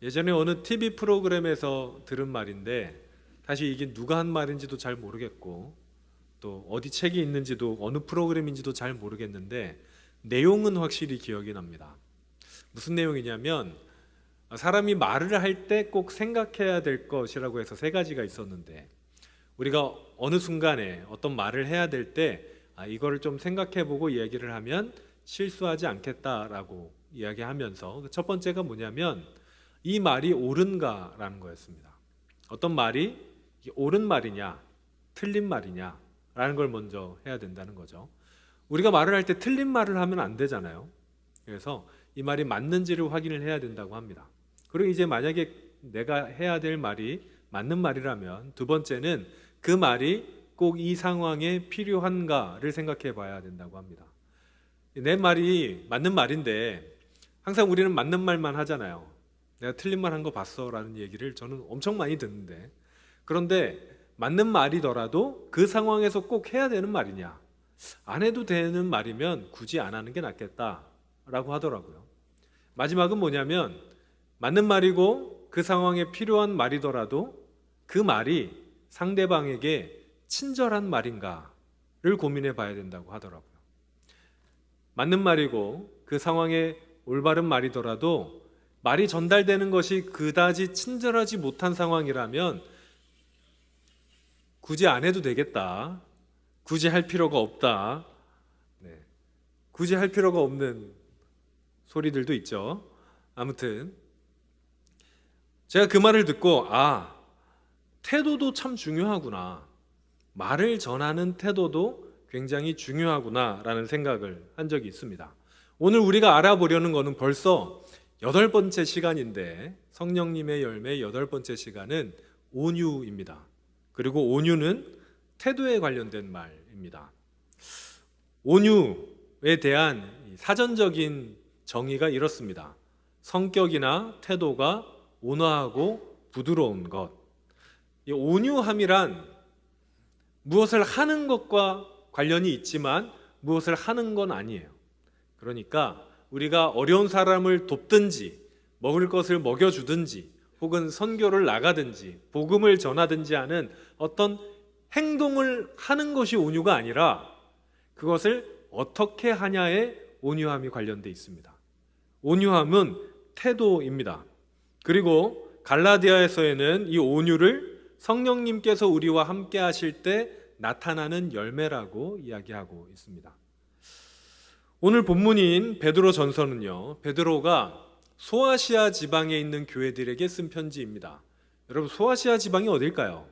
예전에 어느 TV 프로그램에서 들은 말인데 사실 이게 누가 한 말인지도 잘 모르겠고 또 어디 책이 있는지도 어느 프로그램인지도 잘 모르겠는데 내용은 확실히 기억이 납니다. 무슨 내용이냐면 사람이 말을 할 때 꼭 생각해야 될 것이라고 해서 세 가지가 있었는데 우리가 어느 순간에 어떤 말을 해야 될 때 이거를 좀 생각해보고 이야기를 하면 실수하지 않겠다라고 이야기하면서 첫 번째가 뭐냐면 이 말이 옳은가라는 거였습니다. 어떤 말이 옳은 말이냐 틀린 말이냐 라는 걸 먼저 해야 된다는 거죠. 우리가 말을 할 때 틀린 말을 하면 안 되잖아요. 그래서 이 말이 맞는지를 확인을 해야 된다고 합니다. 그리고 이제 만약에 내가 해야 될 말이 맞는 말이라면 두 번째는 그 말이 꼭 이 상황에 필요한가를 생각해 봐야 된다고 합니다. 내 말이 맞는 말인데 항상 우리는 맞는 말만 하잖아요. 내가 틀린 말 한 거 봤어 라는 얘기를 저는 엄청 많이 듣는데, 그런데 맞는 말이더라도 그 상황에서 꼭 해야 되는 말이냐, 안 해도 되는 말이면 굳이 안 하는 게 낫겠다라고 하더라고요. 마지막은 뭐냐면 맞는 말이고 그 상황에 필요한 말이더라도 그 말이 상대방에게 친절한 말인가를 고민해 봐야 된다고 하더라고요. 맞는 말이고 그 상황에 올바른 말이더라도 말이 전달되는 것이 그다지 친절하지 못한 상황이라면 굳이 안 해도 되겠다, 굳이 할 필요가 없다, 굳이 할 필요가 없는 소리들도 있죠. 아무튼 제가 그 말을 듣고 태도도 참 중요하구나, 말을 전하는 태도도 굉장히 중요하구나 라는 생각을 한 적이 있습니다. 오늘 우리가 알아보려는 것은 벌써 8번째 시간인데 성령님의 열매 8번째 시간은 온유입니다. 그리고 온유는 태도에 관련된 말입니다. 온유에 대한 사전적인 정의가 이렇습니다. 성격이나 태도가 온화하고 부드러운 것. 이 온유함이란 무엇을 하는 것과 관련이 있지만 무엇을 하는 건 아니에요. 그러니까 우리가 어려운 사람을 돕든지 먹을 것을 먹여주든지 혹은 선교를 나가든지 복음을 전하든지 하는 어떤 행동을 하는 것이 온유가 아니라 그것을 어떻게 하냐에 온유함이 관련되어 있습니다. 온유함은 태도입니다. 그리고 갈라디아에서는 이 온유를 성령님께서 우리와 함께 하실 때 나타나는 열매라고 이야기하고 있습니다. 오늘 본문인 베드로 전서는요, 베드로가 소아시아 지방에 있는 교회들에게 쓴 편지입니다. 여러분, 소아시아 지방이 어딜까요?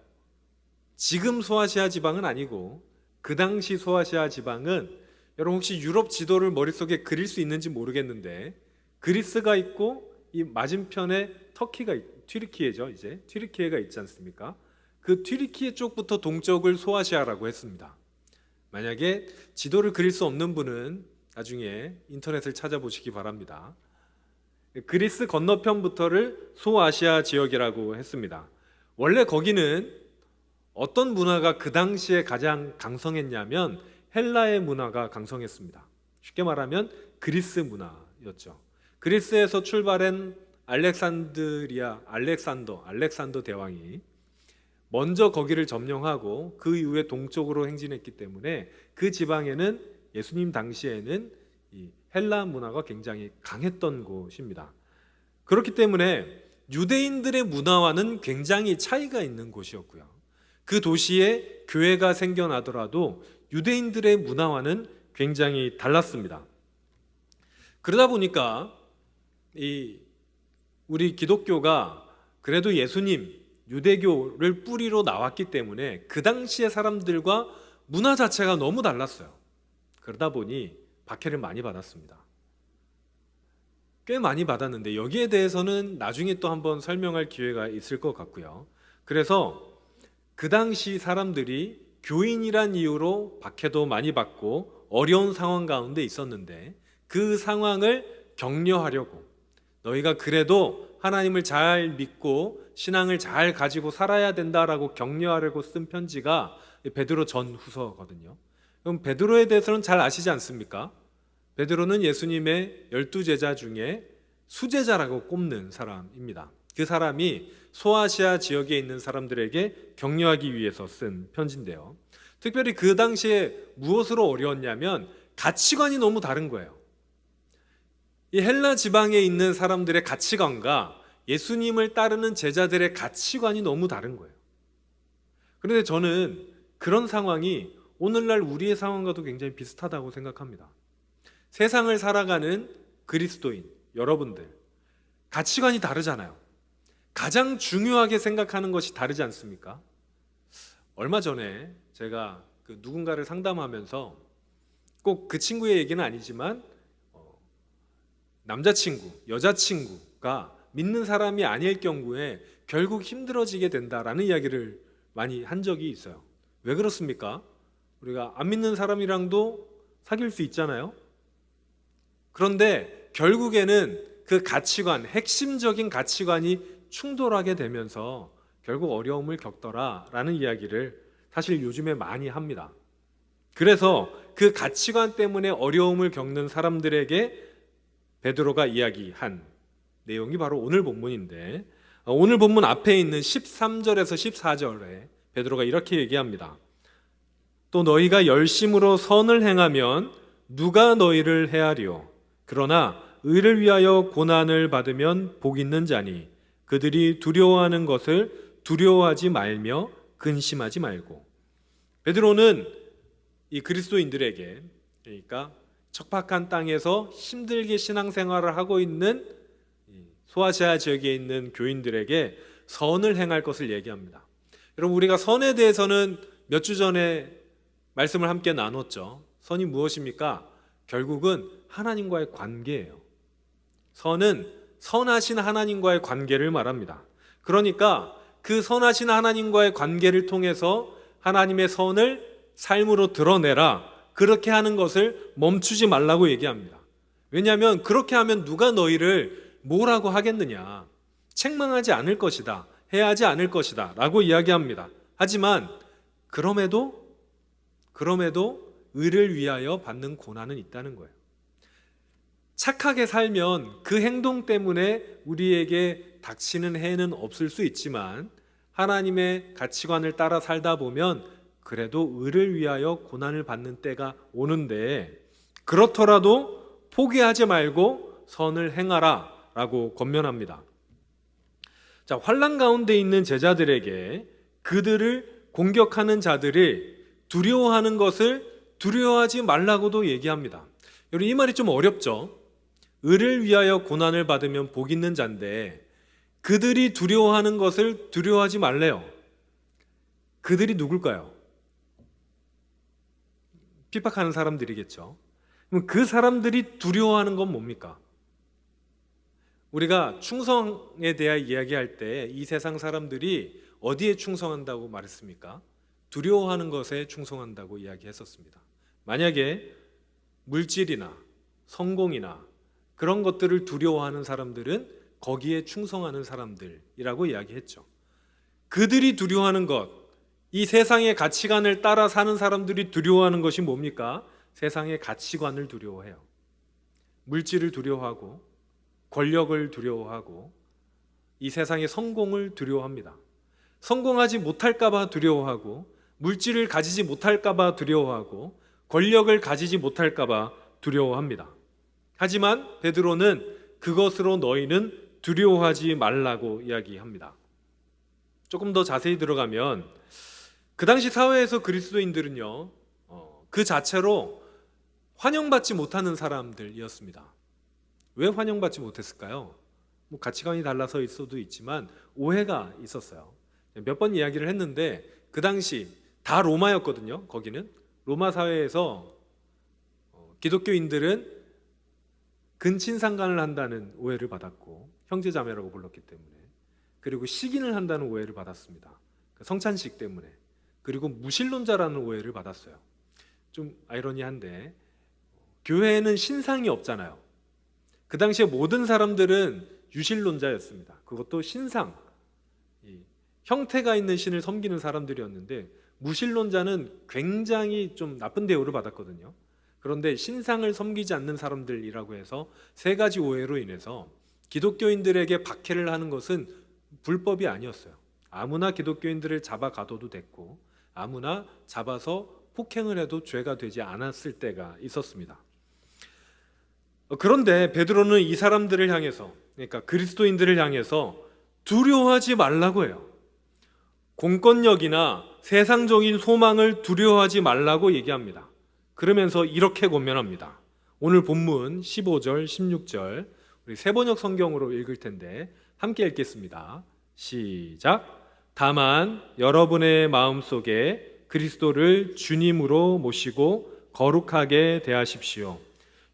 지금 소아시아 지방은 아니고 그 당시 소아시아 지방은, 여러분 혹시 유럽 지도를 머릿속에 그릴 수 있는지 모르겠는데 그리스가 있고 이 맞은편에 튀르키예죠. 이제 튀르키예가 있지 않습니까? 그 튀르키예 쪽부터 동쪽을 소아시아라고 했습니다. 만약에 지도를 그릴 수 없는 분은 나중에 인터넷을 찾아보시기 바랍니다. 그리스 건너편부터를 소아시아 지역이라고 했습니다. 원래 거기는 어떤 문화가 그 당시에 가장 강성했냐면 헬라의 문화가 강성했습니다. 쉽게 말하면 그리스 문화였죠. 그리스에서 출발한 알렉산더 대왕이 먼저 거기를 점령하고 그 이후에 동쪽으로 행진했기 때문에 그 지방에는 예수님 당시에는 이 헬라 문화가 굉장히 강했던 곳입니다. 그렇기 때문에 유대인들의 문화와는 굉장히 차이가 있는 곳이었고요. 그 도시에 교회가 생겨나더라도 유대인들의 문화와는 굉장히 달랐습니다. 그러다 보니까 우리 기독교가 그래도 예수님, 유대교를 뿌리로 나왔기 때문에 그 당시의 사람들과 문화 자체가 너무 달랐어요. 그러다 보니 박해를 많이 받았습니다. 꽤 많이 받았는데 여기에 대해서는 나중에 또 한번 설명할 기회가 있을 것 같고요. 그래서 그 당시 사람들이 교인이란 이유로 박해도 많이 받고 어려운 상황 가운데 있었는데 그 상황을 격려하려고, 너희가 그래도 하나님을 잘 믿고 신앙을 잘 가지고 살아야 된다라고 격려하려고 쓴 편지가 베드로 전후서거든요. 그럼 베드로에 대해서는 잘 아시지 않습니까? 베드로는 예수님의 12제자 중에 수제자라고 꼽는 사람입니다. 그 사람이 소아시아 지역에 있는 사람들에게 격려하기 위해서 쓴 편지인데요. 특별히 그 당시에 무엇으로 어려웠냐면 가치관이 너무 다른 거예요. 이 헬라 지방에 있는 사람들의 가치관과 예수님을 따르는 제자들의 가치관이 너무 다른 거예요. 그런데 저는 그런 상황이 오늘날 우리의 상황과도 굉장히 비슷하다고 생각합니다. 세상을 살아가는 그리스도인 여러분들, 가치관이 다르잖아요. 가장 중요하게 생각하는 것이 다르지 않습니까? 얼마 전에 제가 누군가를 상담하면서 꼭 그 친구의 얘기는 아니지만 남자친구, 여자친구가 믿는 사람이 아닐 경우에 결국 힘들어지게 된다라는 이야기를 많이 한 적이 있어요. 왜 그렇습니까? 우리가 안 믿는 사람이랑도 사귈 수 있잖아요. 그런데 결국에는 그 가치관, 핵심적인 가치관이 충돌하게 되면서 결국 어려움을 겪더라라는 이야기를 사실 요즘에 많이 합니다. 그래서 그 가치관 때문에 어려움을 겪는 사람들에게 베드로가 이야기한 내용이 바로 오늘 본문인데, 오늘 본문 앞에 있는 13절에서 14절에 베드로가 이렇게 얘기합니다. 또 너희가 열심으로 선을 행하면 누가 너희를 해하리요? 그러나 의를 위하여 고난을 받으면 복 있는 자니 그들이 두려워하는 것을 두려워하지 말며 근심하지 말고. 베드로는 이 그리스도인들에게, 그러니까 척박한 땅에서 힘들게 신앙생활을 하고 있는 소아시아 지역에 있는 교인들에게 선을 행할 것을 얘기합니다. 여러분, 우리가 선에 대해서는 몇 주 전에 말씀을 함께 나눴죠. 선이 무엇입니까? 결국은 하나님과의 관계예요. 선은 선하신 하나님과의 관계를 말합니다. 그러니까 그 선하신 하나님과의 관계를 통해서 하나님의 선을 삶으로 드러내라, 그렇게 하는 것을 멈추지 말라고 얘기합니다. 왜냐하면 그렇게 하면 누가 너희를 뭐라고 하겠느냐, 책망하지 않을 것이다, 해하지 않을 것이다 라고 이야기합니다. 하지만 그럼에도 의를 위하여 받는 고난은 있다는 거예요. 착하게 살면 그 행동 때문에 우리에게 닥치는 해는 없을 수 있지만 하나님의 가치관을 따라 살다 보면 그래도 의를 위하여 고난을 받는 때가 오는데, 그렇더라도 포기하지 말고 선을 행하라 라고 권면합니다. 자, 환난 가운데 있는 제자들에게 그들을 공격하는 자들을 두려워하는 것을 두려워하지 말라고도 얘기합니다. 여러분, 이 말이 좀 어렵죠? 의를 위하여 고난을 받으면 복 있는 자인데 그들이 두려워하는 것을 두려워하지 말래요. 그들이 누굴까요? 핍박하는 사람들이겠죠. 그럼 그 사람들이 두려워하는 건 뭡니까? 우리가 충성에 대해 이야기할 때 이 세상 사람들이 어디에 충성한다고 말했습니까? 두려워하는 것에 충성한다고 이야기했었습니다. 만약에 물질이나 성공이나 그런 것들을 두려워하는 사람들은 거기에 충성하는 사람들이라고 이야기했죠. 그들이 두려워하는 것, 이 세상의 가치관을 따라 사는 사람들이 두려워하는 것이 뭡니까? 세상의 가치관을 두려워해요. 물질을 두려워하고 권력을 두려워하고 이 세상의 성공을 두려워합니다. 성공하지 못할까 봐 두려워하고 물질을 가지지 못할까 봐 두려워하고 권력을 가지지 못할까 봐 두려워합니다. 하지만 베드로는 그것으로 너희는 두려워하지 말라고 이야기합니다. 조금 더 자세히 들어가면 그 당시 사회에서 그리스도인들은요, 그 자체로 환영받지 못하는 사람들이었습니다. 왜 환영받지 못했을까요? 뭐 가치관이 달라서일 수도 있지만 오해가 있었어요. 몇 번 이야기를 했는데 그 당시 다 로마였거든요. 거기는 로마 사회에서 기독교인들은 근친상간을 한다는 오해를 받았고 형제자매라고 불렀기 때문에, 그리고 식인을 한다는 오해를 받았습니다. 성찬식 때문에. 그리고 무신론자라는 오해를 받았어요. 좀 아이러니한데 교회에는 신상이 없잖아요. 그 당시에 모든 사람들은 유신론자였습니다. 그것도 신상, 형태가 있는 신을 섬기는 사람들이었는데 무신론자는 굉장히 좀 나쁜 대우를 받았거든요. 그런데 신상을 섬기지 않는 사람들이라고 해서 세 가지 오해로 인해서 기독교인들에게 박해를 하는 것은 불법이 아니었어요. 아무나 기독교인들을 잡아가둬도 됐고 아무나 잡아서 폭행을 해도 죄가 되지 않았을 때가 있었습니다. 그런데 베드로는 이 사람들을 향해서, 그러니까 그리스도인들을 향해서 두려워하지 말라고 해요. 공권력이나 세상적인 소망을 두려워하지 말라고 얘기합니다. 그러면서 이렇게 권면합니다. 오늘 본문 15절, 16절 우리 세번역 성경으로 읽을 텐데 함께 읽겠습니다. 시작. 다만 여러분의 마음속에 그리스도를 주님으로 모시고 거룩하게 대하십시오.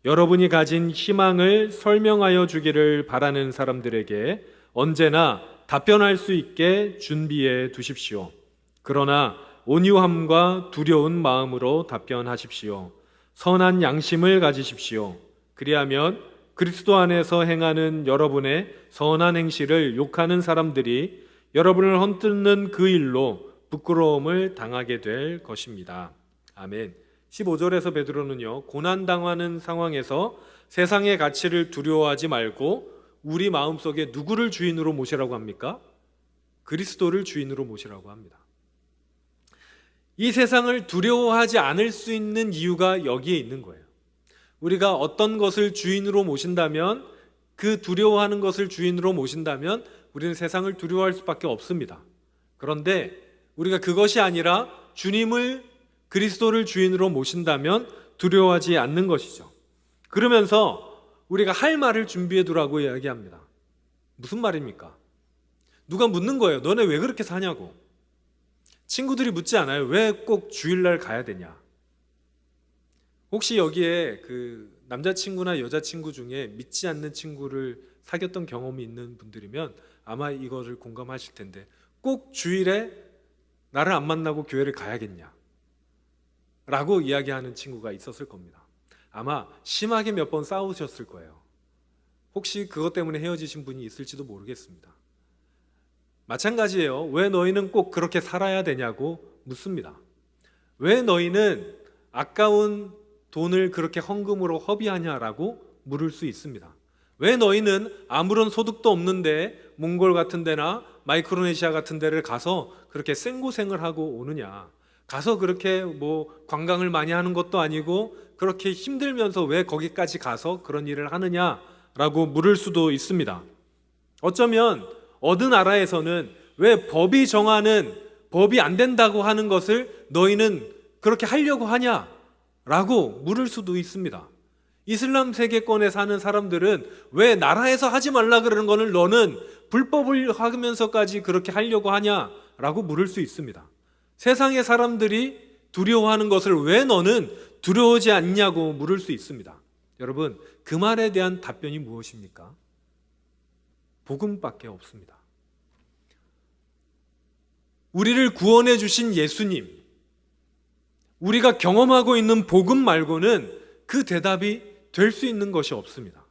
여러분이 가진 희망을 설명하여 주기를 바라는 사람들에게 언제나 답변할 수 있게 준비해 두십시오. 그러나 온유함과 두려운 마음으로 답변하십시오. 선한 양심을 가지십시오. 그리하면 그리스도 안에서 행하는 여러분의 선한 행실을 욕하는 사람들이 여러분을 헛뜯는 그 일로 부끄러움을 당하게 될 것입니다. 아멘. 15절에서 베드로는요, 고난당하는 상황에서 세상의 가치를 두려워하지 말고 우리 마음속에 누구를 주인으로 모시라고 합니까? 그리스도를 주인으로 모시라고 합니다. 이 세상을 두려워하지 않을 수 있는 이유가 여기에 있는 거예요. 우리가 어떤 것을 주인으로 모신다면, 그 두려워하는 것을 주인으로 모신다면 우리는 세상을 두려워할 수밖에 없습니다. 그런데 우리가 그것이 아니라 주님을, 그리스도를 주인으로 모신다면 두려워하지 않는 것이죠. 그러면서 우리가 할 말을 준비해 두라고 이야기합니다. 무슨 말입니까? 누가 묻는 거예요. 너네 왜 그렇게 사냐고. 친구들이 묻지 않아요. 왜 꼭 주일날 가야 되냐. 혹시 여기에 그 남자친구나 여자친구 중에 믿지 않는 친구를 사귀었던 경험이 있는 분들이면 아마 이거를 공감하실 텐데, 꼭 주일에 나를 안 만나고 교회를 가야겠냐 라고 이야기하는 친구가 있었을 겁니다. 아마 심하게 몇 번 싸우셨을 거예요. 혹시 그것 때문에 헤어지신 분이 있을지도 모르겠습니다. 마찬가지예요. 왜 너희는 꼭 그렇게 살아야 되냐고 묻습니다. 왜 너희는 아까운 돈을 그렇게 헌금으로 허비하냐라고 물을 수 있습니다. 왜 너희는 아무런 소득도 없는데 몽골 같은 데나 마이크로네시아 같은 데를 가서 그렇게 생고생을 하고 오느냐. 가서 그렇게 뭐 관광을 많이 하는 것도 아니고 그렇게 힘들면서 왜 거기까지 가서 그런 일을 하느냐라고 물을 수도 있습니다. 어쩌면 어느 나라에서는 왜 법이 정하는, 법이 안 된다고 하는 것을 너희는 그렇게 하려고 하냐라고 물을 수도 있습니다. 이슬람 세계권에 사는 사람들은 왜 나라에서 하지 말라 그러는 거를 너는 불법을 하면서까지 그렇게 하려고 하냐라고 물을 수 있습니다. 세상의 사람들이 두려워하는 것을 왜 너는 두려워하지 않냐고 물을 수 있습니다. 여러분, 그 말에 대한 답변이 무엇입니까? 복음밖에 없습니다. 우리를 구원해 주신 예수님, 우리가 경험하고 있는 복음 말고는 그 대답이 될 수 있는 것이 없습니다.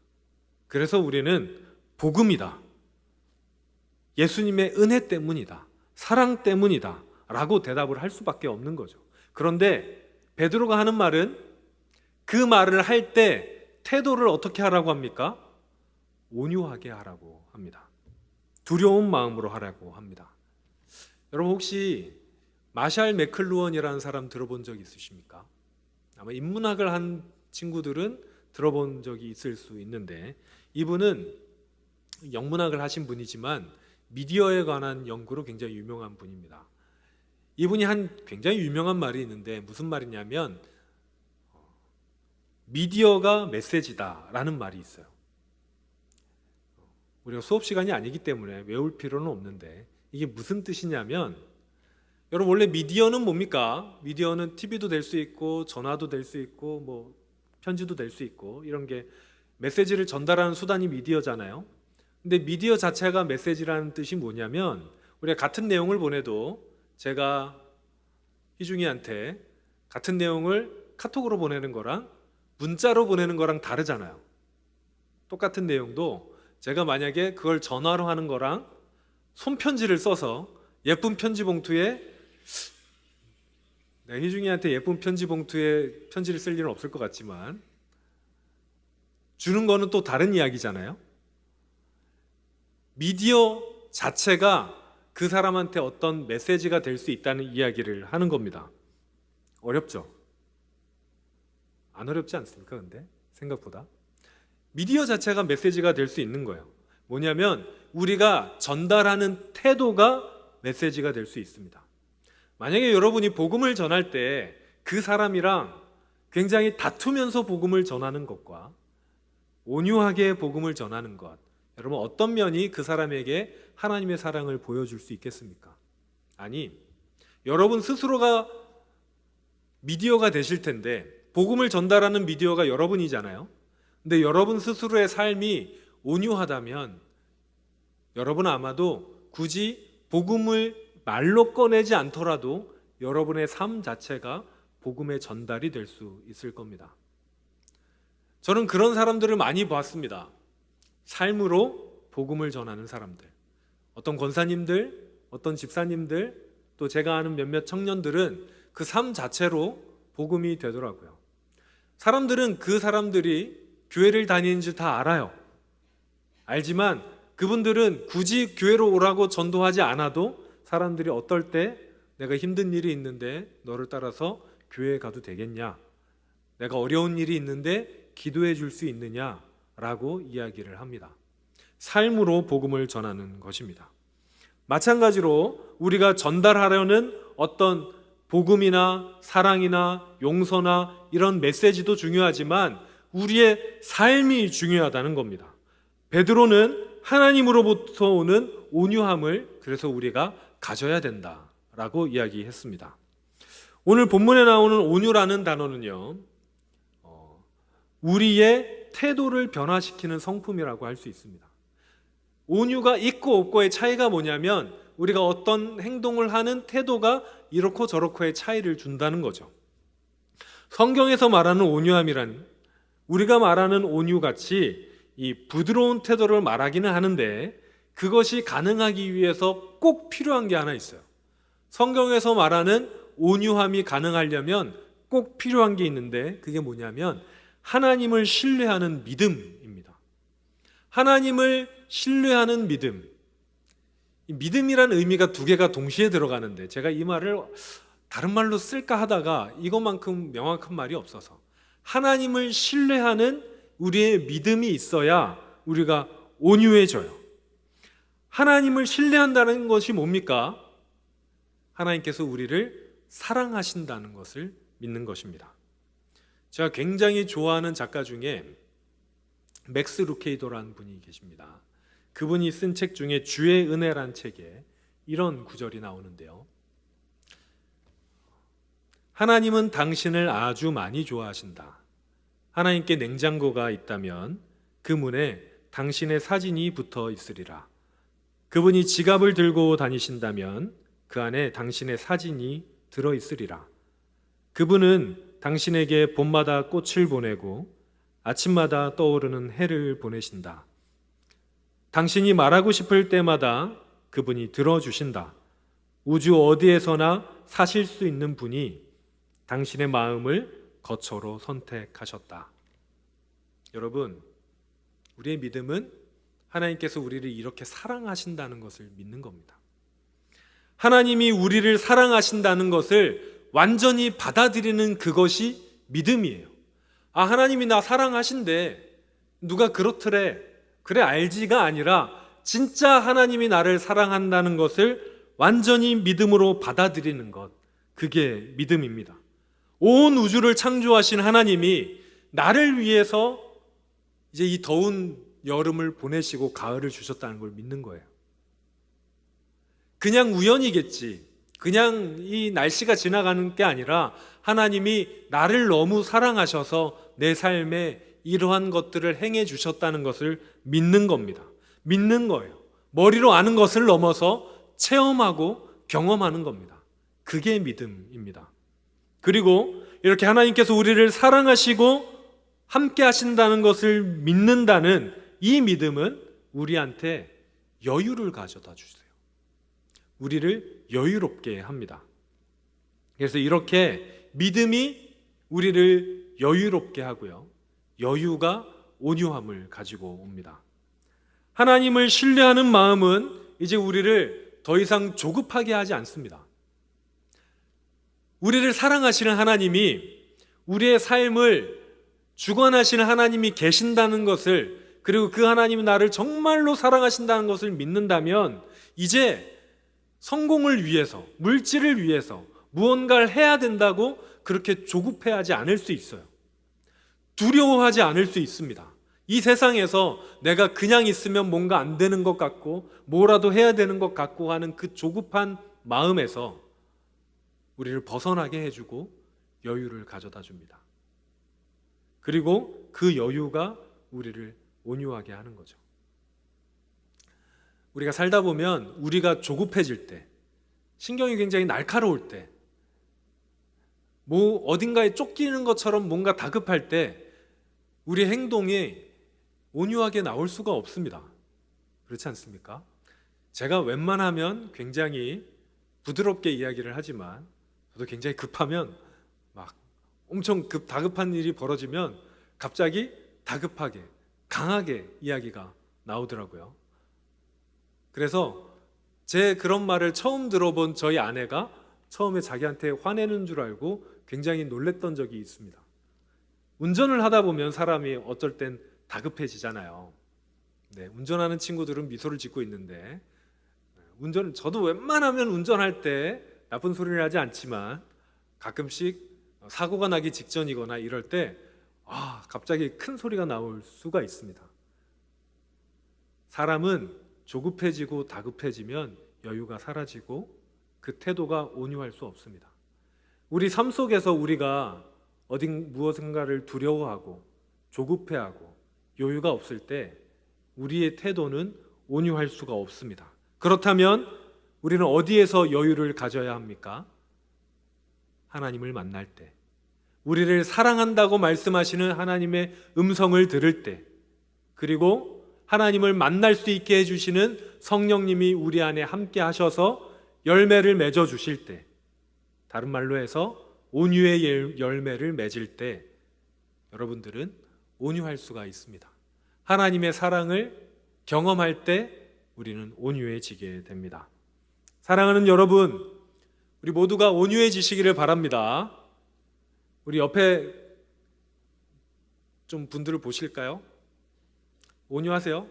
그래서 우리는 복음이다, 예수님의 은혜 때문이다, 사랑 때문이다 라고 대답을 할 수밖에 없는 거죠. 그런데 베드로가 하는 말은 그 말을 할 때 태도를 어떻게 하라고 합니까? 온유하게 하라고 합니다. 두려운 마음으로 하라고 합니다. 여러분, 혹시 마샬 맥클루언이라는 사람 들어본 적 있으십니까? 아마 인문학을 한 친구들은 들어본 적이 있을 수 있는데, 이분은 영문학을 하신 분이지만 미디어에 관한 연구로 굉장히 유명한 분입니다. 이분이 한 굉장히 유명한 말이 있는데 무슨 말이냐면 미디어가 메시지다라는 말이 있어요. 우리가 수업 시간이 아니기 때문에 외울 필요는 없는데 이게 무슨 뜻이냐면, 여러분 원래 미디어는 뭡니까? 미디어는 TV도 될 수 있고 전화도 될 수 있고 뭐 편지도 될 수 있고 이런 게 메시지를 전달하는 수단이 미디어잖아요. 근데 미디어 자체가 메시지라는 뜻이 뭐냐면, 우리가 같은 내용을 보내도 제가 희중이한테 같은 내용을 카톡으로 보내는 거랑 문자로 보내는 거랑 다르잖아요. 똑같은 내용도 제가 만약에 그걸 전화로 하는 거랑 손편지를 써서 예쁜 편지 봉투에, 희중이한테 예쁜 편지 봉투에 편지를 쓸 일은 없을 것 같지만 주는 거는 또 다른 이야기잖아요. 미디어 자체가 그 사람한테 어떤 메시지가 될 수 있다는 이야기를 하는 겁니다. 어렵죠? 안 어렵지 않습니까? 근데 생각보다 미디어 자체가 메시지가 될 수 있는 거예요. 뭐냐면 우리가 전달하는 태도가 메시지가 될 수 있습니다. 만약에 여러분이 복음을 전할 때 그 사람이랑 굉장히 다투면서 복음을 전하는 것과 온유하게 복음을 전하는 것, 여러분 어떤 면이 그 사람에게 하나님의 사랑을 보여줄 수 있겠습니까? 아니, 여러분 스스로가 미디어가 되실 텐데 복음을 전달하는 미디어가 여러분이잖아요. 근데 여러분 스스로의 삶이 온유하다면 여러분은 아마도 굳이 복음을 말로 꺼내지 않더라도 여러분의 삶 자체가 복음의 전달이 될 수 있을 겁니다. 저는 그런 사람들을 많이 봤습니다. 삶으로 복음을 전하는 사람들. 어떤 권사님들, 어떤 집사님들, 또 제가 아는 몇몇 청년들은 그 삶 자체로 복음이 되더라고요. 사람들은 그 사람들이 교회를 다니는지 다 알아요. 알지만 그분들은 굳이 교회로 오라고 전도하지 않아도 사람들이 어떨 때 내가 힘든 일이 있는데 너를 따라서 교회에 가도 되겠냐? 내가 어려운 일이 있는데 기도해 줄 수 있느냐? 라고 이야기를 합니다. 삶으로 복음을 전하는 것입니다. 마찬가지로 우리가 전달하려는 어떤 복음이나 사랑이나 용서나 이런 메시지도 중요하지만 우리의 삶이 중요하다는 겁니다. 베드로는 하나님으로부터 오는 온유함을 그래서 우리가 가져야 된다라고 이야기했습니다. 오늘 본문에 나오는 온유라는 단어는요, 우리의 태도를 변화시키는 성품이라고 할 수 있습니다. 온유가 있고 없고의 차이가 뭐냐면 우리가 어떤 행동을 하는 태도가 이렇고 저렇고의 차이를 준다는 거죠. 성경에서 말하는 온유함이란 우리가 말하는 온유같이 이 부드러운 태도를 말하기는 하는데 그것이 가능하기 위해서 꼭 필요한 게 하나 있어요. 성경에서 말하는 온유함이 가능하려면 꼭 필요한 게 있는데 그게 뭐냐면 하나님을 신뢰하는 믿음입니다. 하나님을 신뢰하는 믿음. 이 믿음이란 의미가 두 개가 동시에 들어가는데 제가 이 말을 다른 말로 쓸까 하다가 이것만큼 명확한 말이 없어서 하나님을 신뢰하는 우리의 믿음이 있어야 우리가 온유해져요. 하나님을 신뢰한다는 것이 뭡니까? 하나님께서 우리를 사랑하신다는 것을 믿는 것입니다. 제가 굉장히 좋아하는 작가 중에 맥스 루케이도라는 분이 계십니다. 그분이 쓴 책 중에 주의 은혜란 책에 이런 구절이 나오는데요. 하나님은 당신을 아주 많이 좋아하신다. 하나님께 냉장고가 있다면 그 문에 당신의 사진이 붙어 있으리라. 그분이 지갑을 들고 다니신다면 그 안에 당신의 사진이 들어 있으리라. 그분은 당신에게 봄마다 꽃을 보내고 아침마다 떠오르는 해를 보내신다. 당신이 말하고 싶을 때마다 그분이 들어주신다. 우주 어디에서나 사실 수 있는 분이 당신의 마음을 거처로 선택하셨다. 여러분, 우리의 믿음은 하나님께서 우리를 이렇게 사랑하신다는 것을 믿는 겁니다. 하나님이 우리를 사랑하신다는 것을 완전히 받아들이는 그것이 믿음이에요. 아, 하나님이 나 사랑하신대. 누가 그렇더래. 그래, 알지가 아니라 진짜 하나님이 나를 사랑한다는 것을 완전히 믿음으로 받아들이는 것. 그게 믿음입니다. 온 우주를 창조하신 하나님이 나를 위해서 이제 이 더운 여름을 보내시고 가을을 주셨다는 걸 믿는 거예요. 그냥 우연이겠지. 그냥 이 날씨가 지나가는 게 아니라 하나님이 나를 너무 사랑하셔서 내 삶에 이러한 것들을 행해 주셨다는 것을 믿는 겁니다. 믿는 거예요. 머리로 아는 것을 넘어서 체험하고 경험하는 겁니다. 그게 믿음입니다. 그리고 이렇게 하나님께서 우리를 사랑하시고 함께 하신다는 것을 믿는다는 이 믿음은 우리한테 여유를 가져다 주세요. 우리를 여유롭게 합니다. 그래서 이렇게 믿음이 우리를 여유롭게 하고요. 여유가 온유함을 가지고 옵니다. 하나님을 신뢰하는 마음은 이제 우리를 더 이상 조급하게 하지 않습니다. 우리를 사랑하시는 하나님이, 우리의 삶을 주관하시는 하나님이 계신다는 것을, 그리고 그 하나님이 나를 정말로 사랑하신다는 것을 믿는다면 이제 성공을 위해서, 물질을 위해서 무언가를 해야 된다고 그렇게 조급해하지 않을 수 있어요. 두려워하지 않을 수 있습니다. 이 세상에서 내가 그냥 있으면 뭔가 안 되는 것 같고 뭐라도 해야 되는 것 같고 하는 그 조급한 마음에서 우리를 벗어나게 해주고 여유를 가져다 줍니다. 그리고 그 여유가 우리를 온유하게 하는 거죠. 우리가 살다 보면 우리가 조급해질 때, 신경이 굉장히 날카로울 때, 뭐 어딘가에 쫓기는 것처럼 뭔가 다급할 때 우리의 행동이 온유하게 나올 수가 없습니다. 그렇지 않습니까? 제가 웬만하면 굉장히 부드럽게 이야기를 하지만 저도 굉장히 급하면 막 엄청 다급한 일이 벌어지면 갑자기 다급하게, 강하게 이야기가 나오더라고요. 그래서 제 그런 말을 처음 들어본 저희 아내가 처음에 자기한테 화내는 줄 알고 굉장히 놀랬던 적이 있습니다. 운전을 하다 보면 사람이 어쩔 땐 다급해지잖아요. 네, 운전하는 친구들은 미소를 짓고 있는데, 저도 웬만하면 운전할 때 나쁜 소리를 하지 않지만 가끔씩 사고가 나기 직전이거나 이럴 때 갑자기 큰 소리가 나올 수가 있습니다. 사람은 조급해지고 다급해지면 여유가 사라지고 그 태도가 온유할 수 없습니다. 우리 삶 속에서 우리가 무엇인가를 두려워하고 조급해하고 여유가 없을 때 우리의 태도는 온유할 수가 없습니다. 그렇다면 우리는 어디에서 여유를 가져야 합니까? 하나님을 만날 때, 우리를 사랑한다고 말씀하시는 하나님의 음성을 들을 때, 그리고 하나님을 만날 수 있게 해주시는 성령님이 우리 안에 함께 하셔서 열매를 맺어 주실 때, 다른 말로 해서 온유의 열매를 맺을 때 여러분들은 온유할 수가 있습니다. 하나님의 사랑을 경험할 때 우리는 온유해지게 됩니다. 사랑하는 여러분, 우리 모두가 온유해지시기를 바랍니다. 우리 옆에 좀 분들을 보실까요? 온유하세요?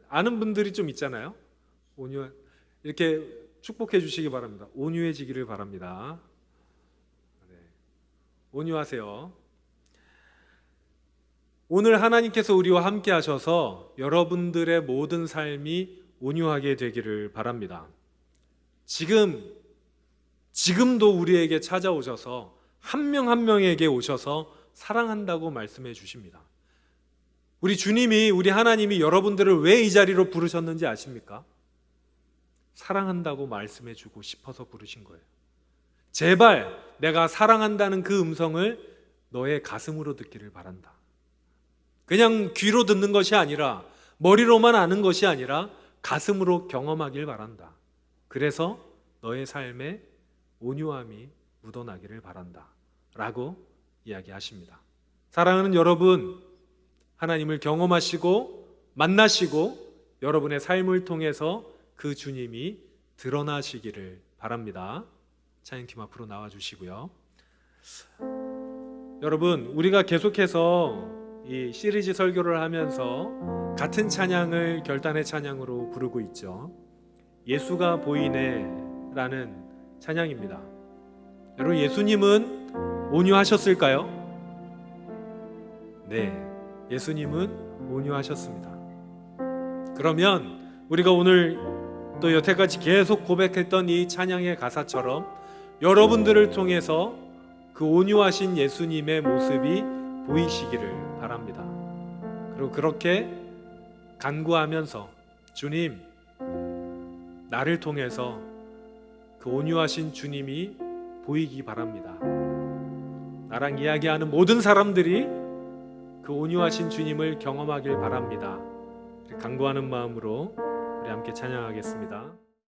아는 분들이 좀 있잖아요. 이렇게 축복해 주시기 바랍니다. 온유해지기를 바랍니다. 네. 온유하세요. 오늘 하나님께서 우리와 함께 하셔서 여러분들의 모든 삶이 온유하게 되기를 바랍니다. 지금도 우리에게 찾아오셔서 한 명 한 명에게 오셔서 사랑한다고 말씀해 주십니다. 우리 주님이, 우리 하나님이 여러분들을 왜 이 자리로 부르셨는지 아십니까? 사랑한다고 말씀해 주고 싶어서 부르신 거예요. 제발 내가 사랑한다는 그 음성을 너의 가슴으로 듣기를 바란다. 그냥 귀로 듣는 것이 아니라, 머리로만 아는 것이 아니라 가슴으로 경험하길 바란다. 그래서 너의 삶에 온유함이 묻어나기를 바란다 라고 이야기하십니다. 사랑하는 여러분, 하나님을 경험하시고 만나시고 여러분의 삶을 통해서 그 주님이 드러나시기를 바랍니다. 찬양팀 앞으로 나와주시고요. 여러분, 우리가 계속해서 이 시리즈 설교를 하면서 같은 찬양을 결단의 찬양으로 부르고 있죠. 예수가 보이네 라는 찬양입니다. 여러분, 예수님은 온유하셨을까요? 네, 예수님은 온유하셨습니다. 그러면 우리가 오늘 또 여태까지 계속 고백했던 이 찬양의 가사처럼 여러분들을 통해서 그 온유하신 예수님의 모습이 보이시기를 바랍니다. 그리고 그렇게 간구하면서 주님, 나를 통해서 그 온유하신 주님이 보이기 바랍니다. 나랑 이야기하는 모든 사람들이 그 온유하신 주님을 경험하길 바랍니다. 간구하는 마음으로 우리 함께 찬양하겠습니다.